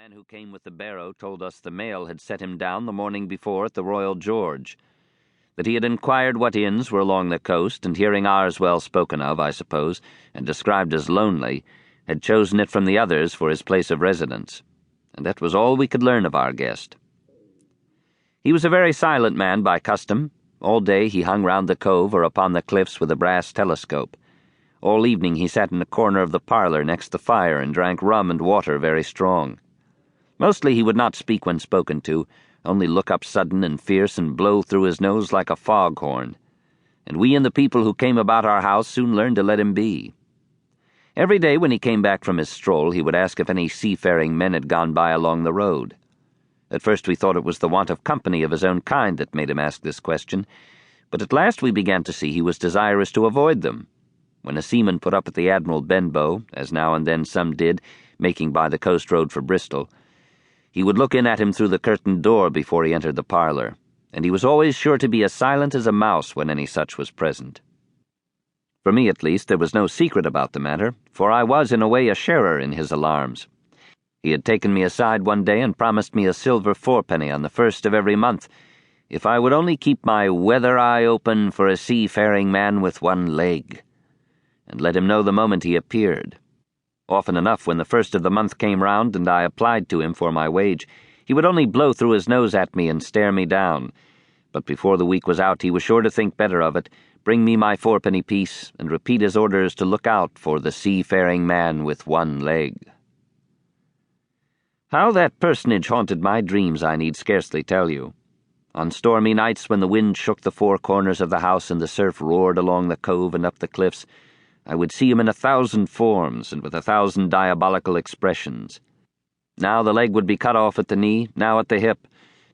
man who came with the barrow told us the mail had set him down the morning before at the Royal George, that he had inquired what inns were along the coast, and hearing ours well spoken of, I suppose, and described as lonely, had chosen it from the others for his place of residence, and that was all we could learn of our guest. He was a very silent man by custom. All day he hung round the cove or upon the cliffs with a brass telescope. All evening he sat in a corner of the parlour next the fire and drank rum and water very strong. Mostly he would not speak when spoken to, only look up sudden and fierce and blow through his nose like a foghorn. And we and the people who came about our house soon learned to let him be. Every day when he came back from his stroll he would ask if any seafaring men had gone by along the road. At first we thought it was the want of company of his own kind that made him ask this question, but at last we began to see he was desirous to avoid them. When a seaman put up at the Admiral Benbow, as now and then some did, making by the coast road for Bristol, he would look in at him through the curtained door before he entered the parlour, and he was always sure to be as silent as a mouse when any such was present. For me, at least, there was no secret about the matter, for I was in a way a sharer in his alarms. He had taken me aside one day and promised me a silver fourpenny on the 1st of every month, if I would only keep my weather eye open for a seafaring man with one leg, and let him know the moment he appeared. Often enough, when the 1st of the month came round and I applied to him for my wage, he would only blow through his nose at me and stare me down, but before the week was out he was sure to think better of it, bring me my fourpenny piece, and repeat his orders to look out for the seafaring man with one leg. How that personage haunted my dreams I need scarcely tell you. On stormy nights when the wind shook the four corners of the house and the surf roared along the cove and up the cliffs, I would see him in 1,000 forms and with 1,000 diabolical expressions. Now the leg would be cut off at the knee, now at the hip.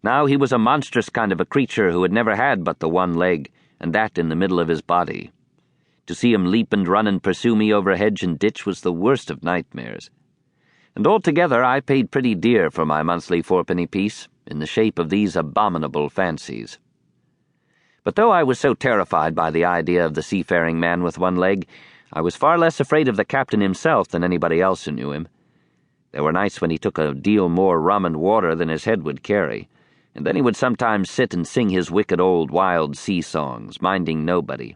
Now he was a monstrous kind of a creature who had never had but the one leg, and that in the middle of his body. To see him leap and run and pursue me over hedge and ditch was the worst of nightmares. And altogether I paid pretty dear for my monthly fourpenny piece, in the shape of these abominable fancies. But though I was so terrified by the idea of the seafaring man with one leg, I was far less afraid of the captain himself than anybody else who knew him. There were nights when he took a deal more rum and water than his head would carry, and then he would sometimes sit and sing his wicked old wild sea songs, minding nobody.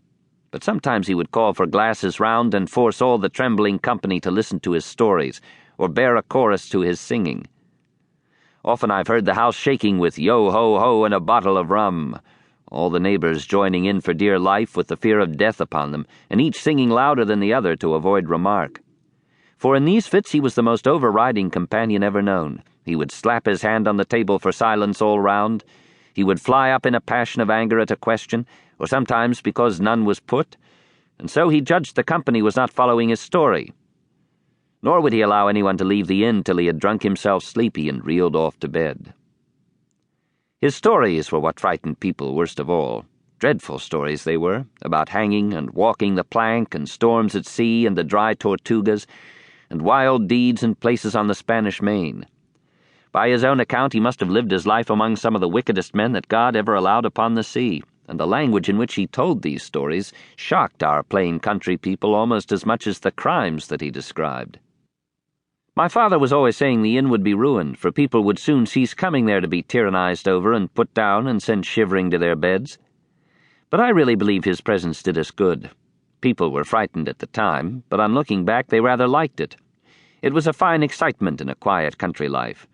But sometimes he would call for glasses round and force all the trembling company to listen to his stories, or bear a chorus to his singing. Often I've heard the house shaking with yo-ho-ho and a bottle of rum, all the neighbors joining in for dear life with the fear of death upon them, and each singing louder than the other to avoid remark. For in these fits he was the most overriding companion ever known. He would slap his hand on the table for silence all round. He would fly up in a passion of anger at a question, or sometimes because none was put, and so he judged the company was not following his story. Nor would he allow anyone to leave the inn till he had drunk himself sleepy and reeled off to bed. His stories were what frightened people worst of all. Dreadful stories they were, about hanging and walking the plank and storms at sea and the dry Tortugas, and wild deeds and places on the Spanish Main. By his own account he must have lived his life among some of the wickedest men that God ever allowed upon the sea, and the language in which he told these stories shocked our plain country people almost as much as the crimes that he described. My father was always saying the inn would be ruined, for people would soon cease coming there to be tyrannized over and put down and sent shivering to their beds. But I really believe his presence did us good. People were frightened at the time, but on looking back they rather liked it. It was a fine excitement in a quiet country life.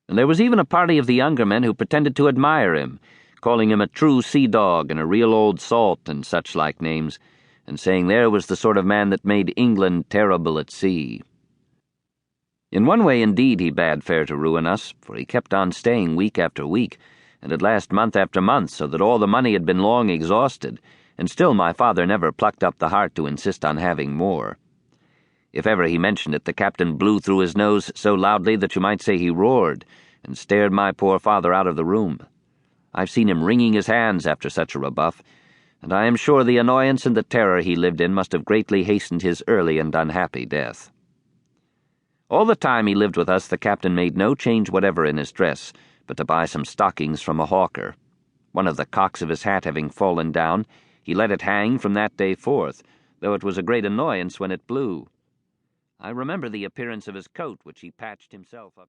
And there was even a party of the younger men who pretended to admire him, calling him a true sea dog and a real old salt and such like names, and saying there was the sort of man that made England terrible at sea. In one way, indeed, he bade fair to ruin us, for he kept on staying week after week, and at last month after month, so that all the money had been long exhausted, and still my father never plucked up the heart to insist on having more. If ever he mentioned it, the captain blew through his nose so loudly that you might say he roared, and stared my poor father out of the room. I've seen him wringing his hands after such a rebuff, and I am sure the annoyance and the terror he lived in must have greatly hastened his early and unhappy death. All the time he lived with us, the captain made no change whatever in his dress, but to buy some stockings from a hawker. One of the cocks of his hat having fallen down, he let it hang from that day forth, though it was a great annoyance when it blew. I remember the appearance of his coat, which he patched himself up.